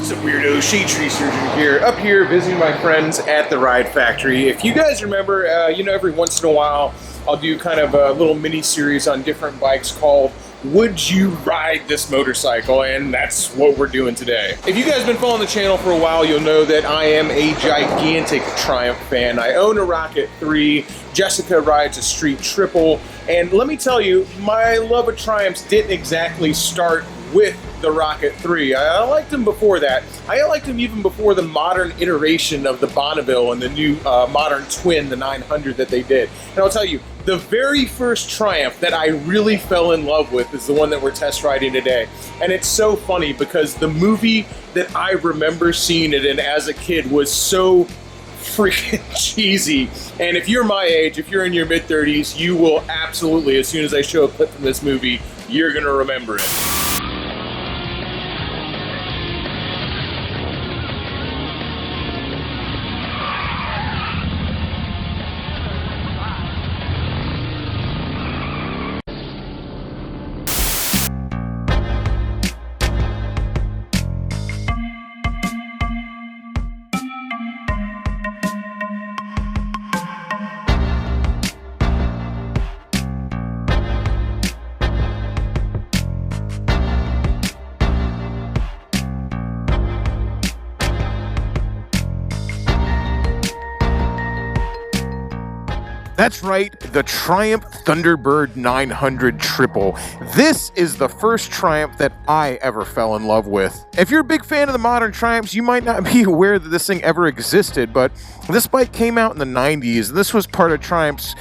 What's up, weirdos? Shadetree Surgeon here, up here visiting my friends at the Ride Factory. If you guys remember, every once in a while I'll do kind of a little mini-series on different bikes called Would You Ride This Motorcycle? And that's what we're doing today. If you guys have been following the channel for a while, you'll know that I am a gigantic Triumph fan. I own a Rocket 3, Jessica rides a Street Triple, and let me tell you, my love of Triumphs didn't exactly start with the Rocket 3. I liked them before that. I liked them even before the modern iteration of the Bonneville and the new modern twin, the 900 that they did. And I'll tell you, the very first Triumph that I really fell in love with is the one that we're test riding today. And it's so funny because the movie that I remember seeing it in as a kid was so freaking cheesy. And if you're my age, if you're in your mid-30s, you will absolutely, as soon as I show a clip from this movie, you're gonna remember it. That's right, the Triumph Thunderbird 900 Triple. This is the first Triumph that I ever fell in love with. If you're a big fan of the modern Triumphs, you might not be aware that this thing ever existed, but this bike came out in the 90s, and this was part of Triumph's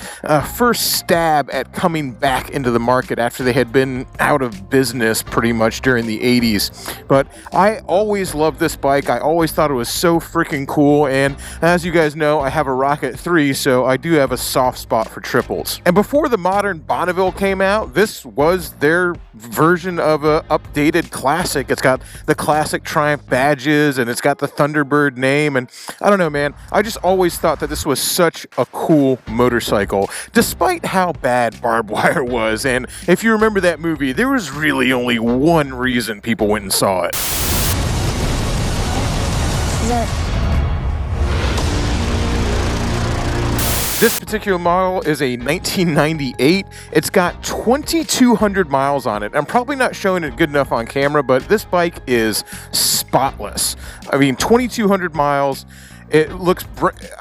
first stab at coming back into the market after they had been out of business pretty much during the 80s. But I always loved this bike. I always thought it was so freaking cool, and as you guys know, I have a Rocket 3, so I do have a soft spot for triples. And before the modern Bonneville came out, this was their version of a updated classic. It's got the classic Triumph badges and it's got the Thunderbird name, and I don't know, man, I just always thought that this was such a cool motorcycle despite how bad barbed wire was. And if you remember that movie, there was really only one reason people went and saw it. This particular model is a 1998. It's got 2,200 miles on it. I'm probably not showing it good enough on camera, but this bike is spotless. I mean, 2,200 miles. It looks,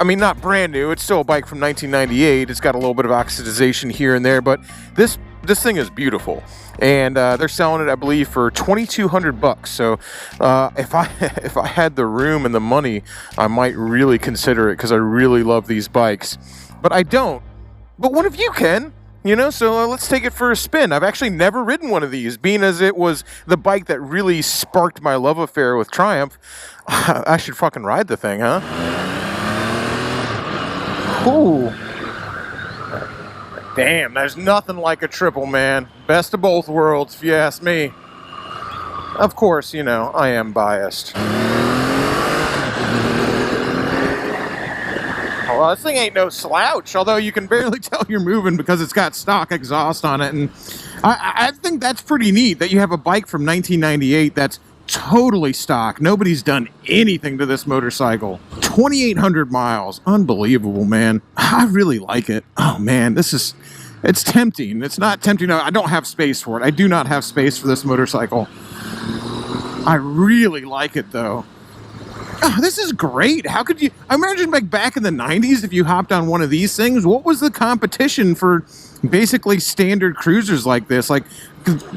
not brand new. It's still a bike from 1998. It's got a little bit of oxidization here and there, but this thing is beautiful. And they're selling it, I believe, for $2,200. So if I had the room and the money, I might really consider it because I really love these bikes. But I don't. But one of you can, so let's take it for a spin. I've actually never ridden one of these, being as it was the bike that really sparked my love affair with Triumph. I should fucking ride the thing, huh? Ooh. Damn, there's nothing like a triple, man. Best of both worlds, if you ask me. Of course, I am biased. Well, this thing ain't no slouch, although you can barely tell you're moving because it's got stock exhaust on it. And I think that's pretty neat that you have a bike from 1998 that's totally stock. Nobody's done anything to this motorcycle. 2,800 miles. Unbelievable, man. I really like it. Oh, man, it's tempting. It's not tempting. I don't have space for it. I do not have space for this motorcycle. I really like it, though. Oh, this is great. How could you... I imagine back in the 90s, if you hopped on one of these things, what was the competition for basically standard cruisers like this? Like,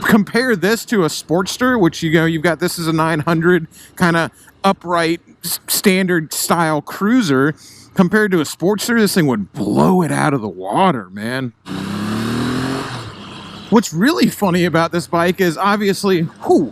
compare this to a Sportster, which, you've got this as a 900 kind of upright standard style cruiser. Compared to a Sportster, this thing would blow it out of the water, man. What's really funny about this bike is obviously... Whew.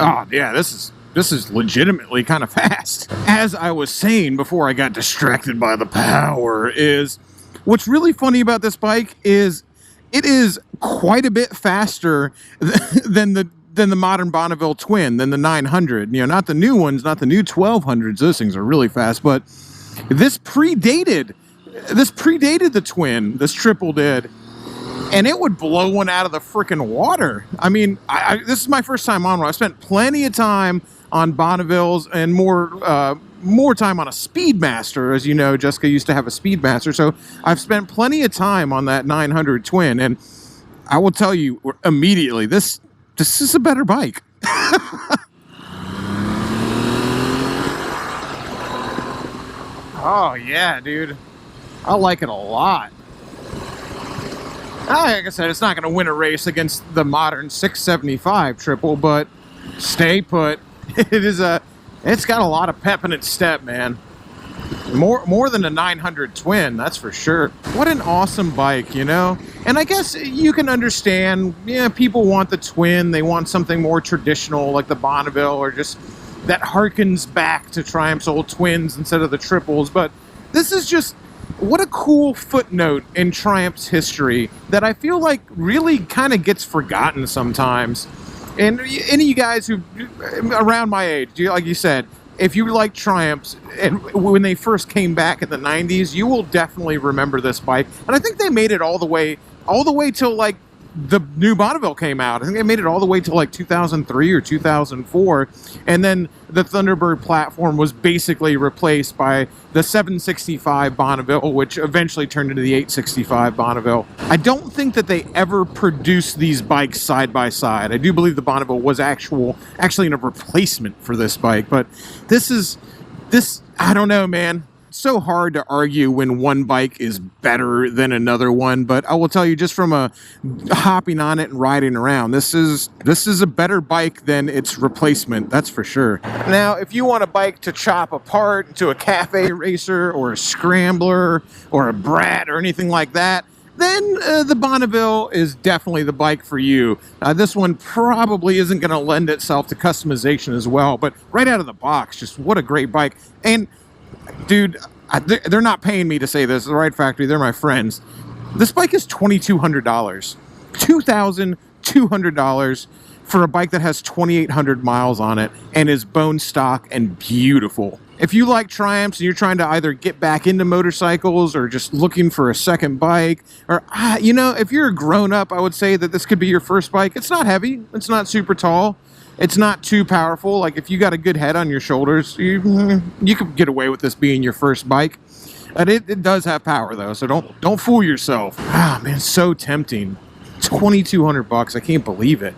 Oh, yeah, this is legitimately kind of fast. As I was saying before I got distracted by the power, is what's really funny about this bike is it is quite a bit faster than the modern Bonneville twin, than the 900. Not the new ones, not the new 1200s. Those things are really fast, but this predated the twin. This triple did. and it would blow one out of the freaking water. I mean, this is my first time on one. I spent plenty of time on Bonnevilles and more time on a Speedmaster. As you know, Jessica used to have a Speedmaster, so I've spent plenty of time on that 900 Twin, and I will tell you immediately, this is a better bike. Oh yeah, dude, I like it a lot. Like I said, it's not going to win a race against the modern 675 triple, but stay put. It's got a lot of pep in its step, man. More than a 900 Twin, that's for sure. What an awesome bike, you know? And I guess you can understand, yeah, people want the Twin, they want something more traditional like the Bonneville, or just that harkens back to Triumph's old Twins instead of the triples, but this is just, what a cool footnote in Triumph's history that I feel like really kind of gets forgotten sometimes. And any of you guys who around my age, like you said, if you like Triumphs, and when they first came back in the 90s, you will definitely remember this bike. And I think they made it all the way till like the new Bonneville came out. I think they made it all the way till like 2003 or 2004. And then the Thunderbird platform was basically replaced by the 765 Bonneville, which eventually turned into the 865 Bonneville. I don't think that they ever produced these bikes side by side. I do believe the Bonneville was actually a replacement for this bike, but this, I don't know, man. So hard to argue when one bike is better than another one, but I will tell you, just from a hopping on it and riding around, this is a better bike than its replacement, that's for sure. Now, if you want a bike to chop apart to a cafe racer or a scrambler or a brat or anything like that, then the Bonneville is definitely the bike for you. This one probably isn't going to lend itself to customization as well, but right out of the box, just what a great bike. And dude, they're not paying me to say this. The Ride Factory, they're my friends. This bike is $2,200. $2,200 for a bike that has 2,800 miles on it and is bone stock and beautiful. If you like Triumphs and you're trying to either get back into motorcycles or just looking for a second bike, or, you know, if you're a grown-up, I would say that this could be your first bike. It's not heavy. It's not super tall. It's not too powerful. Like, if you got a good head on your shoulders, you could get away with this being your first bike. But it does have power, though, so don't fool yourself. Ah, man, so tempting. $2,200. I can't believe it.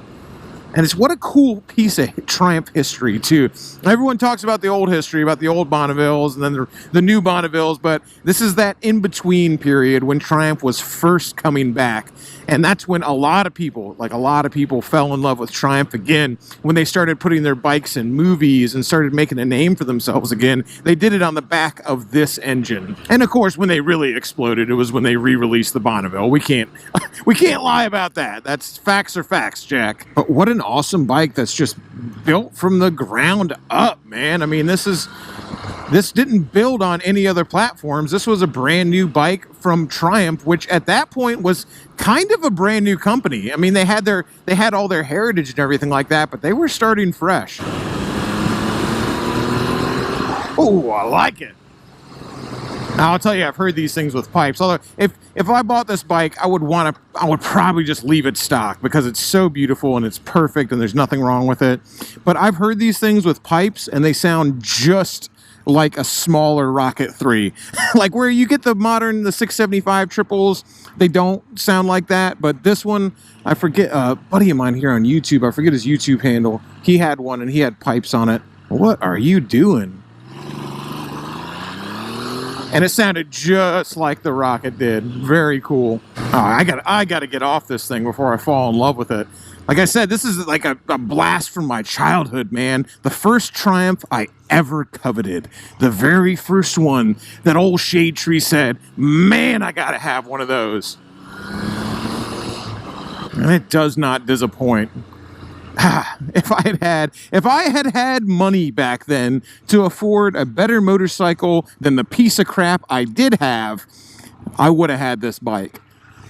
And it's what a cool piece of Triumph history, too. Everyone talks about the old history, about the old Bonnevilles and then the new Bonnevilles, but this is that in-between period when Triumph was first coming back. And that's when a lot of people fell in love with Triumph again. When they started putting their bikes in movies and started making a name for themselves again, they did it on the back of this engine. And of course, when they really exploded, it was when they re-released the Bonneville. We can't lie about that. That's facts are facts, Jack. But what an awesome bike that's just built from the ground up, man. I mean, this didn't build on any other platforms. This was a brand new bike from Triumph, which at that point was kind of a brand new company. I mean, they had all their heritage and everything like that, but they were starting fresh. Oh, I like it. Now, I'll tell you, I've heard these things with pipes. Although, if I bought this bike, I would probably just leave it stock because it's so beautiful and it's perfect and there's nothing wrong with it. But I've heard these things with pipes and they sound just like a smaller Rocket 3. Like where you get the 675 triples, they don't sound like that. But this one, I forget, a buddy of mine here on YouTube, I forget his YouTube handle. He had one and he had pipes on it. What are you doing? And it sounded just like the Rocket did. Very cool. Oh, I gotta get off this thing before I fall in love with it. Like I said, this is like a blast from my childhood, man. The first Triumph I ever coveted. The very first one that old Shadetree said, man, I gotta have one of those. And it does not disappoint. If I had had money back then to afford a better motorcycle than the piece of crap I did have, I would have had this bike.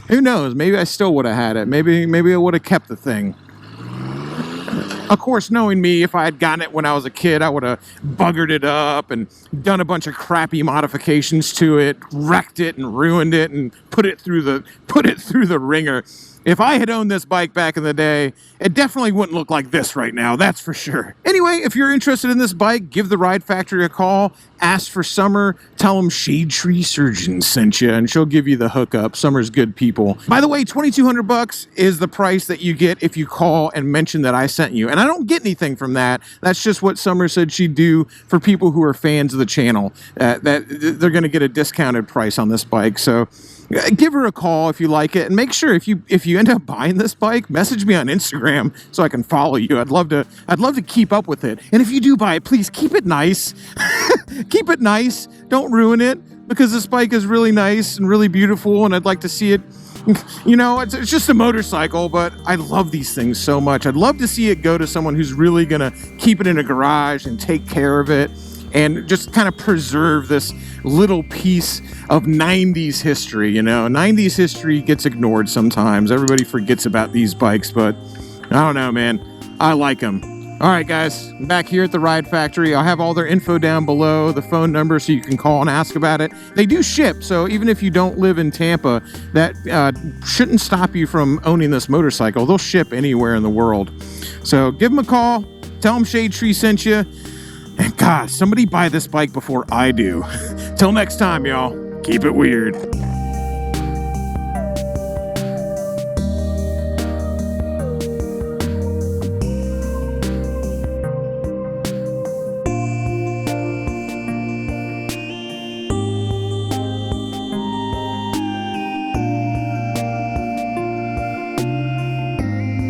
Who knows? Maybe I still would have had it. Maybe I would have kept the thing. Of course, knowing me, if I had gotten it when I was a kid, I would have buggered it up and done a bunch of crappy modifications to it, wrecked it and ruined it and put it through the ringer. If I had owned this bike back in the day, it definitely wouldn't look like this right now, that's for sure. Anyway, if you're interested in this bike, give the Ride Factory a call, ask for Summer, tell them Shadetree Surgeon sent you, and she'll give you the hookup. Summer's good people. By the way, $2,200 is the price that you get if you call and mention that I sent you. And I don't get anything from that. That's just what Summer said she'd do for people who are fans of the channel. That they're going to get a discounted price on this bike. So give her a call if you like it, and make sure if you end up buying this bike, message me on Instagram so I can follow you. I'd love to keep up with it. And if you do buy it, please keep it nice. Keep it nice. Don't ruin it, because this bike is really nice and really beautiful, and I'd like to see it. You know, it's just a motorcycle, but I love these things so much. I'd love to see it go to someone who's really gonna keep it in a garage and take care of it, and just kind of preserve this little piece of 90s history. You know, 90s history gets ignored sometimes. Everybody forgets about these bikes, but I don't know, man. I like them. All right, guys, I'm back here at the Ride Factory. I'll have all their info down below, the phone number, so you can call and ask about it. They do ship, so even if you don't live in Tampa, that shouldn't stop you from owning this motorcycle. They'll ship anywhere in the world. So give them a call, tell them Shadetree sent you, and God, somebody buy this bike before I do. Till next time, y'all, keep it weird.